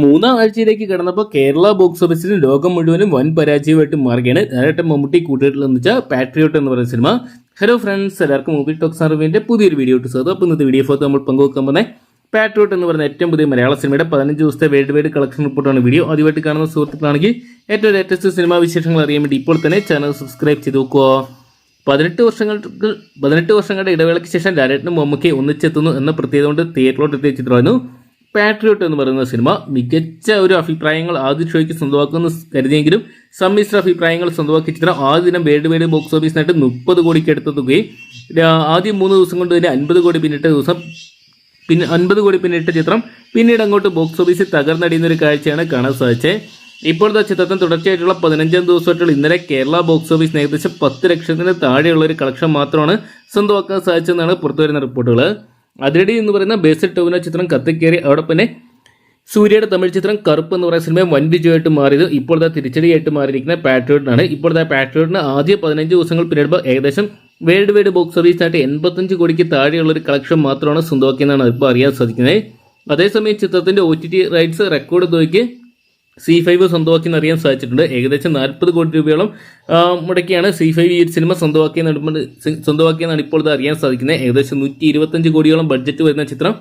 മൂന്നാം ആഴ്ചയിലേക്ക് കടന്നപ്പോൾ കേരള ബോക്സ് ഓഫീസിലും ലോകം മുഴുവനും വൻ പരാജയമായിട്ട് മാറുകയാണ്. ലാലേട്ടൻ മമ്മൂട്ടി കൂട്ടുകെട്ടിൽ നിർമ്മിച്ച പാട്രിയോട്ട് എന്ന് പറയുന്ന സിനിമ. ഹലോ ഫ്രണ്ട്സ്, എല്ലാവർക്കും മൂവി ടോക്സ് അറിവിന്റെ പുതിയൊരു വീഡിയോ ഇട്ട് സാർ. അപ്പോൾ ഇന്നത്തെ വീഡിയോ ഫോട്ടോ നമ്മൾ പങ്കുവെക്കാൻ പോകുന്നത് പാട്രിയോട്ട് എന്ന് പറയുന്ന ഏറ്റവും പുതിയ മലയാള സിനിമയുടെ 15 ദിവസത്തെ വേൾഡ് വൈഡ് കളക്ഷൻ റിപ്പോർട്ടാണ് വീഡിയോ. ആദ്യമായിട്ട് കാണുന്ന സുഹൃത്തുക്കളാണെങ്കിൽ ഏറ്റവും ലേറ്റസ്റ്റ് സിനിമാ വിശേഷങ്ങൾ അറിയാൻ വേണ്ടി ഇപ്പോൾ തന്നെ ചാനൽ സബ്സ്ക്രൈബ് ചെയ്ത് നോക്കുക. 18 വർഷങ്ങളുടെ ഇടവേളയ്ക്ക് ശേഷം ലാലേട്ടനും മമ്മൂട്ടി ഒന്നിച്ചെത്തുന്നു എന്ന പ്രത്യേകത കൊണ്ട് തിയേറ്ററിലോട്ട് എത്തിയ ചിത്രമായിരുന്നു പാട്രിയോട്ട് എന്ന് പറയുന്ന സിനിമ. മികച്ച ഒരു അഭിപ്രായങ്ങൾ ആദ്യ ഷോയ്ക്ക് സ്വന്തമാക്കുമെന്ന് കരുതിയെങ്കിലും സമ്മിശ്ര അഭിപ്രായങ്ങൾ സ്വന്തമാക്കിയ ചിത്രം ആദ്യ ദിനം വേൾഡ് വൈഡ് ബോക്സ് ഓഫീസിനായിട്ട് 30 കോടിക്ക് അടുത്തെത്തുകയും ആദ്യം 3 ദിവസം കൊണ്ട് തന്നെ 50 കോടി പിന്നിട്ട ചിത്രം പിന്നീട് അങ്ങോട്ട് ബോക്സ് ഓഫീസിൽ തകർന്നടിയുന്ന ഒരു കാഴ്ചയാണ് കാണാൻ സാധിച്ചത്. ഇപ്പോഴത്തെ ചിത്രത്തിന് തുടർച്ചയായിട്ടുള്ള 15 ദിവസമായിട്ടുള്ള ഇന്നലെ കേരള ബോക്സ് ഓഫീസിന് ഏകദേശം 10 ലക്ഷത്തിന് താഴെയുള്ള ഒരു കളക്ഷൻ മാത്രമാണ് സ്വന്തമാക്കാൻ സാധിച്ചതെന്നാണ് പുറത്തുവരുന്ന റിപ്പോർട്ടുകൾ. അതിരടി എന്ന് പറയുന്ന ബേസിൽ ടോവിനോ ചിത്രം കത്തിക്കേറി. അതോടൊപ്പം തന്നെ സൂര്യയുടെ തമിഴ് ചിത്രം കറുപ്പ് എന്ന് പറയുന്ന സിനിമ വൻ വിജയമായിട്ട് മാറിയത് ഇപ്പോഴത്തെ തിരിച്ചടിയായിട്ട് മാറിയിരിക്കുന്ന പാട്രിയോട്ടിനാണ്. ഇപ്പോഴത്തെ പാട്രിയോട്ടിന് ആദ്യ 15 ദിവസങ്ങൾ പിന്നിടുമ്പോൾ ഏകദേശം വേൾഡ് വൈഡ് ബോക്സ് ഓഫീസിനായിട്ട് 85 കോടിക്ക് താഴെയുള്ള ഒരു കളക്ഷൻ മാത്രമാണ് സ്വന്തമാക്കിയെന്നാണ് ഇപ്പോൾ അറിയാൻ സാധിക്കുന്നത്. അതേസമയം ചിത്രത്തിന്റെ OTT റൈറ്റ്സ് റെക്കോർഡ് തുകയ്ക്ക് C5 സ്വന്തമാക്കിയെന്ന് അറിയാൻ സാധിച്ചിട്ടുണ്ട്. ഏകദേശം 40 കോടി രൂപയോളം മുടക്കിയാണ് C5 ഈ സിനിമ സ്വന്തമാക്കിയെന്നാണ് ഇപ്പോൾ അറിയാൻ സാധിക്കുന്നത്. ഏകദേശം 125 കോടിയോളം ബഡ്ജറ്റ് വരുന്ന ചിത്രം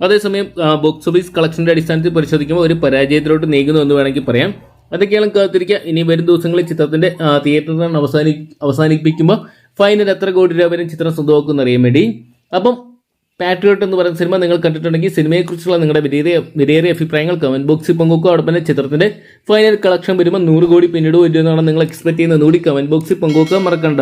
അതേസമയം ബോക്സ് ഓഫീസ് കളക്ഷന്റെ അടിസ്ഥാനത്തിൽ പരിശോധിക്കുമ്പോൾ ഒരു പരാജയത്തിലോട്ട് നീങ്ങുന്നു എന്ന് വേണമെങ്കിൽ പറയാം. അതൊക്കെയാണ് കാത്തിരിക്കുക. ഇനി വരും ദിവസങ്ങളിൽ ചിത്രത്തിന്റെ തിയേറ്റർ റൺ അവസാനിപ്പിക്കുമ്പോൾ ഫൈനൽ എത്ര കോടി രൂപ വരും ചിത്രം സ്വന്തമാക്കുമെന്ന് അറിയാൻ വേണ്ടി. അപ്പം പാട്രിയോട്ട് എന്ന് പറയുന്ന സിനിമ നിങ്ങൾ കണ്ടിട്ടുണ്ടെങ്കിൽ സിനിമയെക്കുറിച്ചുള്ള നിങ്ങളുടെ വിലയേറിയ അഭിപ്രായങ്ങൾ കമന്റ് ബോക്സിൽ പങ്കുവെക്കുക. അവിടെ തന്നെ ചിത്രത്തിന്റെ ഫൈനൽ കളക്ഷൻ വരുമ്പോൾ 100 കോടി പിന്നീട് വരുമെന്നാണ് നിങ്ങൾ എക്സ്പെക്ട് ചെയ്യുന്നത് കൂടി കമന്റ് ബോക്സിൽ പങ്കുവെക്കാൻ മറക്കണ്ട.